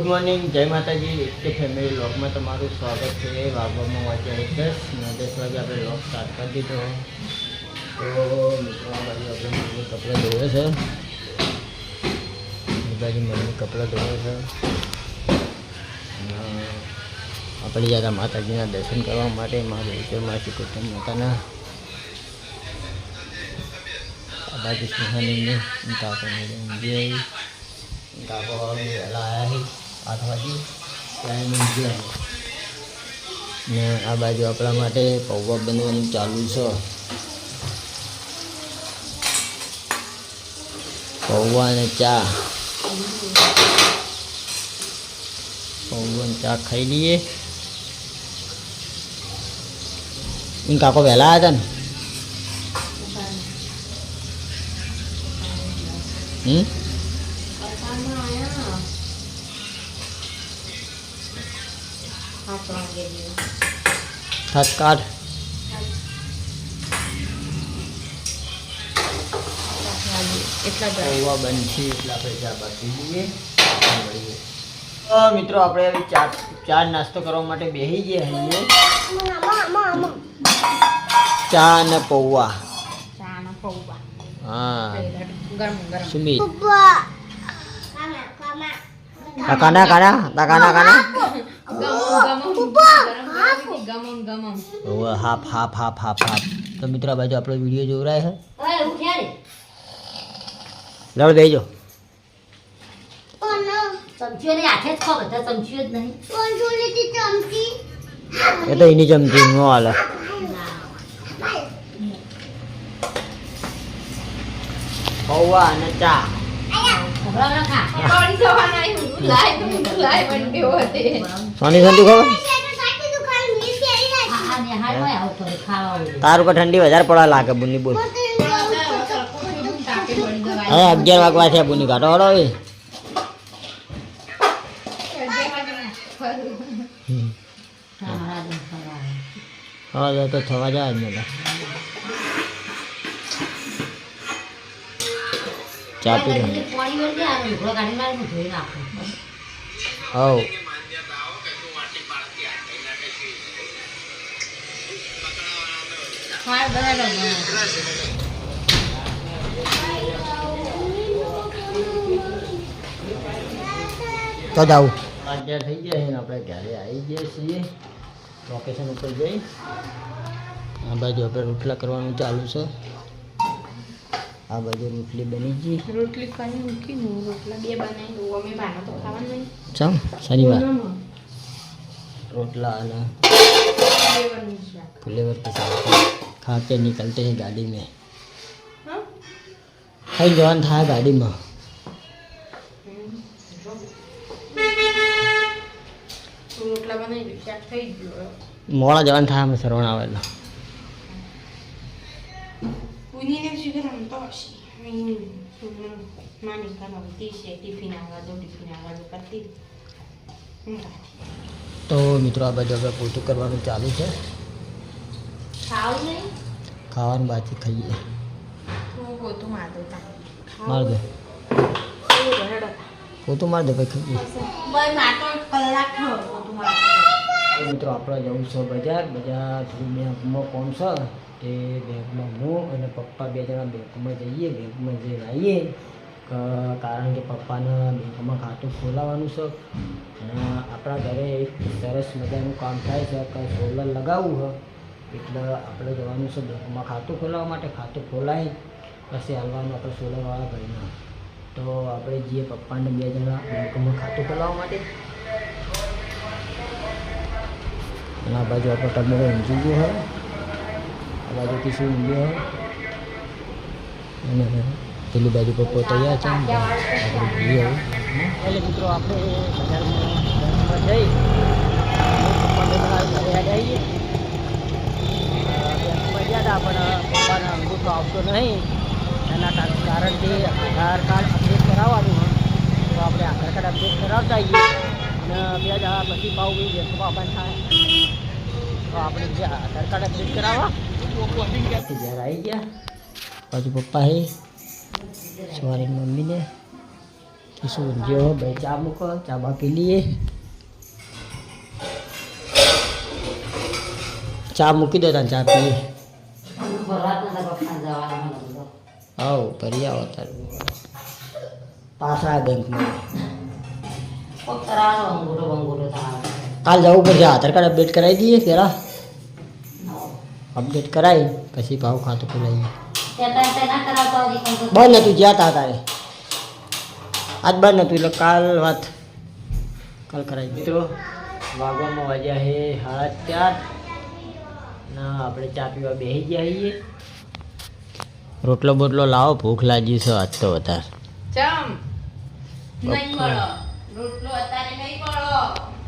Good morning, જય માતાજી. કે ફેમિલી વ્લોગમાં તમારું સ્વાગત છે. વાગવામાં વાગ્યા 10 વાગે આપણે વ્લોગ સ્ટાર્ટ કરી દીધો. તો મિત્રો આ બાજુ આપણે મમ્મી કપડાં ધોવે છે, એ બાજુ મમ્મી કપડાં ધોવે છે. આપણે જતા માતાજીના દર્શન કરવા માટે મારા વિચારમાંથી કુટુંબ માતાના આ બાજુ સુહાનીને કાકો ઊંઘી કાકો વહેલા આવ્યા 8 વાગે ત્યાં ઊંઘી આવી ને આ બાજુ આપણા માટે પૌવા બનવાનું ચાલુ છે. પૌવા અને ચા, પૌવા અને ચા ખાઈ લઈએ. કાકો વહેલા આવ્યા હતા ને હાથ કાઢ. પૌવા બનશે એટલે આપણે ચા બાકી લઈએ. મિત્રો આપણે ચા નાસ્તો કરવા માટે બેસી ગયા છીએ. ચા અને પૌવા. હા સુમિત કાના half half half half half. તો મિત્રો આ બાજુ આપણો વિડીયો જોવરાય છે. લડ દેજો એ તો એની ચમચી નો હાલે. પૌવા અને ચા. સોની ઠંડી ખબર તારું ઠંડી વધારે પડવા લાગે. બુની બોલ હવે 11 વાગવા છે. બુની કાઢો હળો હવે. હા તો થવા જાય જ મને. ચા પી લો. હવ તો જાઉં અત્યારે થઈ ગયા છે ને આપણે ઘરે આવી ગયા છીએ. લોકેશન ઉપર જઈ આ બાજુ આપણે રોટલા કરવાનું ચાલુ છે. આ બાજુ રોટલી બની ગઈ. રોટલી ખાલી મૂકી રોટલા બે બનાવી અમે ભાનો તો ખાવાનું નહીં. ચાલ શનિવાર रोटला आना फ्लेवर के साथ खा के निकलते हैं गाड़ी में. खाई जवान था गाड़ी में. मोड़ा जवान था हमें सरवण आवेला. तो मित्रों आ बाजू આપણે પોતું કરવાનું ચાલુ છે. ખાવાનું બાકી ખાઈએ. માર દે પોતું માર દે પછી ખાઈએ. મિત્રો આપણે જવું છે બજાર. થોડું બેંકમાં કોમ છે તે બેંકમાં હું અને પપ્પા બે જણા બેંકમાં જઈએ. બેંકમાં જઈને આવીએ કારણ કે પપ્પાને બેંકમાં ખાતું ખોલાવવાનું છે અને આપણા ઘરે એક સરસ મજાનું કામ થાય છે કે સોલર લગાવવું હોય એટલે આપણે જવાનું છે બેંકમાં ખાતું ખોલાવવા માટે. ખાતું ખોલાવી પછી હાલવાનું આપણે સોલરવાળા ઘરમાં. તો આપણે જઈએ પપ્પાને બે જણા બેંકમાં ખાતું ખોલાવવા માટે. અને આ બાજુ આપણો ટમેટો ઊંઘી ગયો હોય, આ બાજુ કિશું ઊંઘ્યો હોય અને પેલી બાજુ પપ્પો તૈયાર છે. આપણે જઈએ એટલે મિત્રો આપણે બજારમાં જઈ પપ્પાને ઘરે આવીએ. બેંકમાં ગયા હતા પણ પપ્પાને અંગૂઠો આવતો નહીં. એના કારણથી આધાર કાર્ડ અપડેટ કરાવવાનું હોય તો આપણે આધાર કાર્ડ અપડેટ કરાવતા આવીએ અને 2 દાડા પછી પાવ બી બેંકમાં આવવાનું થાય. તો આપણે જે આધાર કાર્ડ અપડેટ કરાવવા જ્યારે આવી ગયા બાજુ પપ્પા હે સવારે મમ્મીને શું જો ભાઈ ચા મૂકો, ચા બા પી લઈએ. ચા મૂકી દો તને, ચા પીએ. આવો ભરી આવો તારે પાછા બેંકમાં. કાલ જવું પડશે, આધાર કાર્ડ અપડેટ કરાવી દઈએ પહેલાં. અપડેટ કરાવી પછી ભાવ ખાતું ખોલાવીએ. બંધ નતું જ્યાં તા તારે, આજ બંધ નતું એટલે કાલ વાત કાલ કરાવી. મિત્રો વાગવામાં વાગ્યા છે 4:30 ના આપણે ચા પીવા બેસી ગયા છીએ. રોટલો બોટલો લાવો, ભૂખ લાગી છે આજ તો વધારે.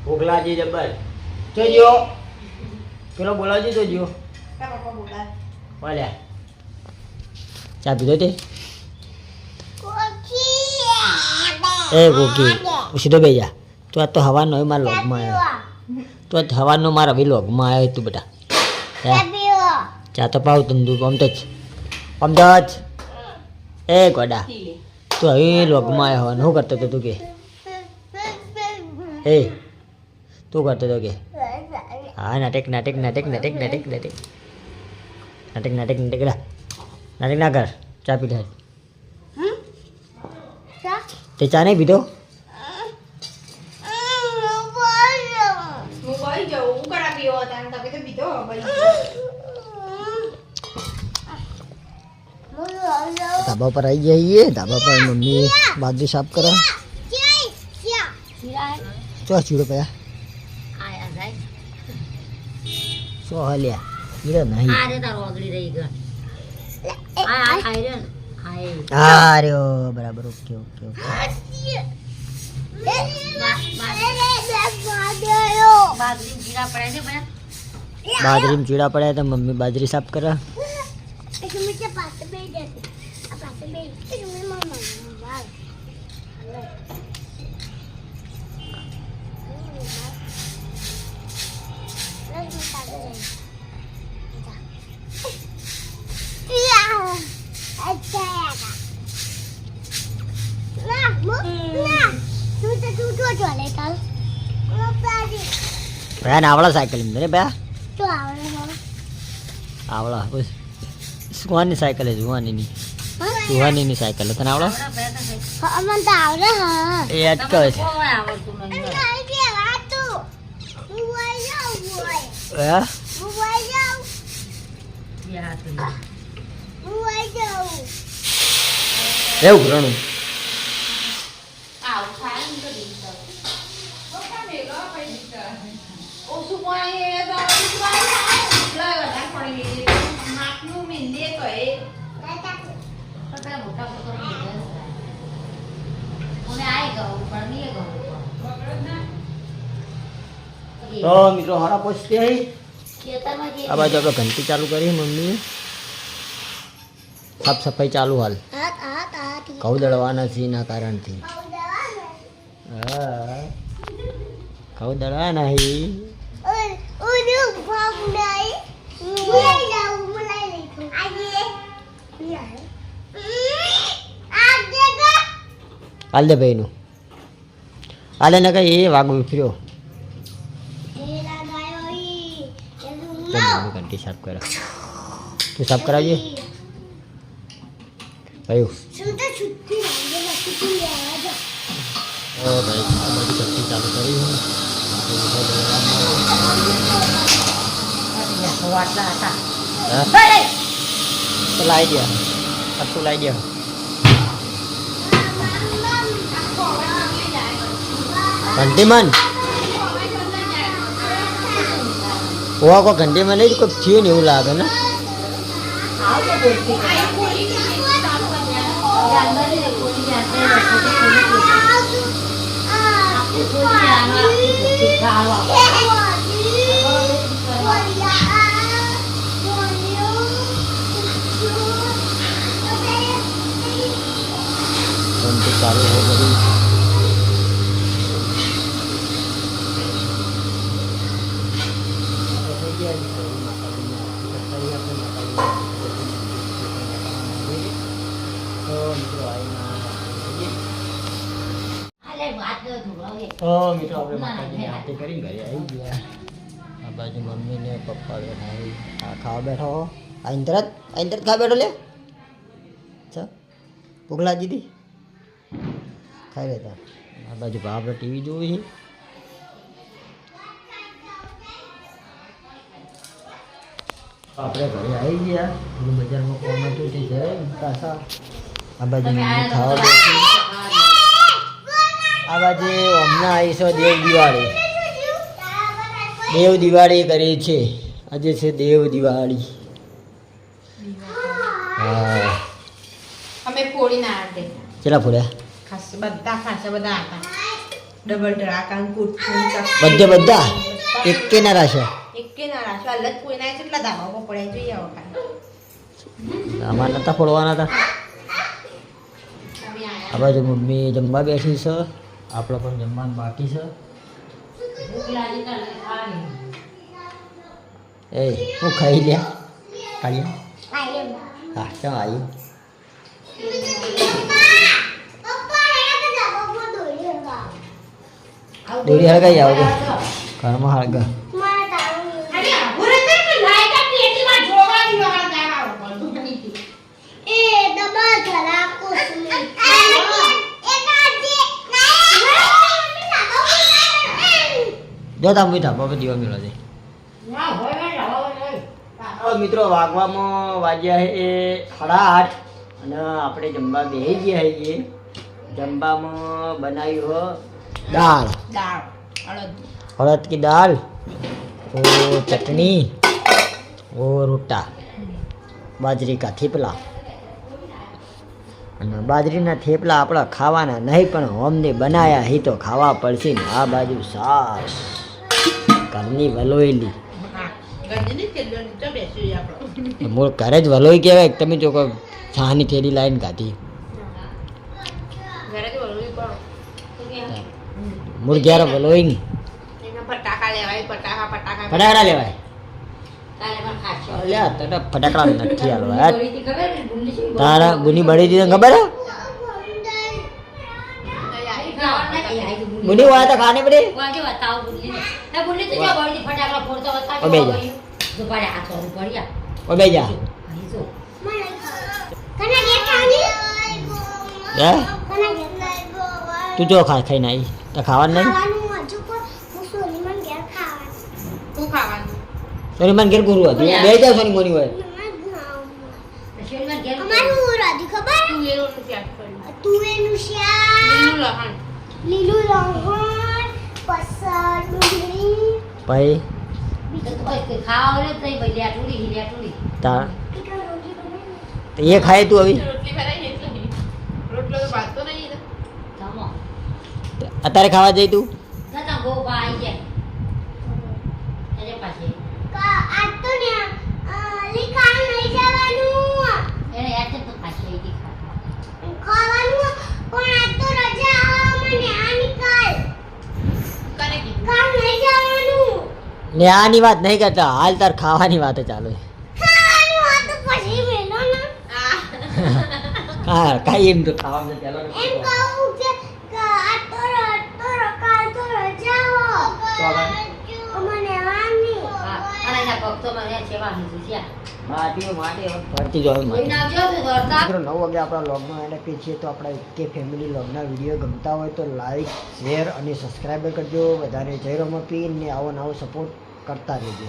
ભૂખ લાગી જબર. જોજો પેલો બોલાવજો તો જો બોલ્યા ચા પીધો તે એ ગોકી સીધો બે જા. તું આજ તો હવાનો મારા લોગમાં આવ્યો, તું આજ હવાનો મારા બી લોગમાં આવ્યો તું બેટા. ચા તો પાવ તું આમ તો જ એ ગોડા તું હવે લોગમાં આવ્યો શું કરતો હતો તું કે એ તું કરતો હતો કે હા નાટક નાટક નાટક નાટક નાટક નાટક નાટક નાટક નાટક નાટક ના કર. ચા પી લે તે ચા નહીં પીધો. ધાબા પર આવી જઈએ. ધાબા પર મમ્મી બાજરી સાફ કરે. ચો ચીડો પયા ચો હલ્યા ચીડો નહીં. હા રે બરાબર ઓકે ઓકે ઓકે. બાજરી ચીડા પડ્યા તો મમ્મી બાજરી સાફ કરે. ભયા આવડા સાયકલ ને ભયા આવડા બસ સુહાની સાયકલ જુવાનીની સુહાનીની સાયકલ તને આવડો એ અટકે છે. એવું ઘણું તો મિત્રો હારા પહોંચતી આવી. આ બાજુ આપણે ઘંટી ચાલુ કરી મમ્મીએ. સાફ સફાઈ ચાલુ હાલ. ઘઉં દળવાના છે એના કારણથી. હા ઘઉં દળવાના હાલ દે ભાઈનું હાલે ને કઈ એ વાગવું ફર્યો. ઘંટી સાફ કરે તું સાફ કરાવજે ભાઈ. ઘંટી ચાલુ કરી લાવી દે આટલું લાવી દે. ઘંટીમાં ઓવા કોઈ ઘંટીમાં નહીં કોઈ થયું ને એવું લાગે ને. ઘંટી ચાલુ હો ગઈ. તો મિત્રો આપણે માતાજીની આરતી કરી ઘરે આવી ગયા. આ બાજુ મમ્મી ને પપ્પા બેઠા આ ખાવા બેઠો આઈને તરત ખાવા બેઠો લે ભૂખ લાગી હતી ખાઈ લેતા. આ બાજુ આપણે ટીવી જોવી છે. આપણે ઘરે આવી ગયા. બજારમાં કોમ હતું તે જાય પાછા આ બાજુ મમ્મી ખાવા બેઠી. આ બાજુ હમણાં આવીશો દેવ દિવાળી કરી છે. આજે છે દેવ દિવાળી. હા અમે ફોડી ના આટે કેટલા ફોડ્યા? બધા હતા ડબલ ધડાકા બધા એક કે ના રાખ્યા? એકે ના રાશો અલગ કોઈ ના કેટલા ધાબા પર પડ્યા જોઈએ આવો આમાં નતા ફોડવાના હતા. આ બાજુ મમ્મી જમવા બેસી છે. આપણે પણ જમવાનું બાકી છે. એ હું ખાઈ લ્યા કાઢ્યા હા ચાલ આવ્યું. દોરી હળગાઈ આવો ઘરમાં હળગા. જો તમે મીઠા બાબા દીવા મેળવા દે. મિત્રો વાગવામાં વાગ્યા છે 8:30 અને આપણે જમવા બેસી ગયા છીએ. જમવામાં બનાવ્યું દાળ અड़द की दाल और चटनी और रोटा बाजरी का थेपला. અને બાજરીના થેપલા આપણા ખાવાના નહીં પણ અમને બનાયા હી તો ખાવા પડશે ને. આ બાજુ સાસ ઘરની વલોયેલી મૂળ ઘરે જ વલોઈ કહેવાય. તમે જો કોઈ છાની થેલી લાવીને કાઢી મૂળ ઘેર વલોઈ ને ફટાકડા લેવાય. ફટાકડા નથી હાલવા તારા ગુની બળી દીધી ખબર હે? गुनी हुआ था खाने पड़े वाके बताओ बुल्ली है बुल्ली तो क्या बड़ी फटाकड़ा फोड़ता होता है अबे जा जो बड़े हाथ और बढ़िया अबे जा जो कना के खानी या कना के तू जो खा खाई नहीं तो खावा नहीं ખાવાનું હજુ કો સોની મન ઘેર ખાવાનું હું ખાવાનું सोनी मन घेर गुरु હતી બે જા સોની મોની હોય શેરમાં ગેર અમારું રાધી ખબર તું એનું શાક કરી તુવેરનું શાક લીલું લહણ લીલું લહણ પસર ડુંગળી ભાઈ તો કોઈ ખાવ રે તઈ બલિયા ટુડી તા ટીકા રોટલી બનાવી તો ये खाए तू अभी રોટલી બનાવી એટલે રોટલો તો ભાત તો નહીં ને તમો અત્યારે ખાવા જઈ તું નતા ગો બાઈ જાય અરે પાછી કા આજ તો ને લીખા નહીં જવાનું એને યાદ તો પાછી લઈ દી ખાવાનું પણ આજ તો રજા મને આ નિકાલ કરે કે કામ નહીં જવાનું ને આની વાત નહીં કરતા હાલ તાર ખાવાની વાત ચાલુ ખાવાની વાત તો પછી મેલો ને હા કાઈ એમ તો ખાવાનું ચાલુ એમ કહું કે આજ તો કાલ તો રજા હો મને આની અને ના પગ તો મને સેવા હતી ત્યાં માટી ફરતી જો કોઈ ના જો તો દોડતા 9 વાગે આપણા લોગમાં એડ આપીએ છીએ. તો આપણા કે ફેમિલી લોગના વિડીયો ગમતા હોય તો લાઈક શેર અને સબસ્ક્રાઈબર કરજો. વધારે જય રમપી ને આવો નવો સપોર્ટ કરતા રહેજો.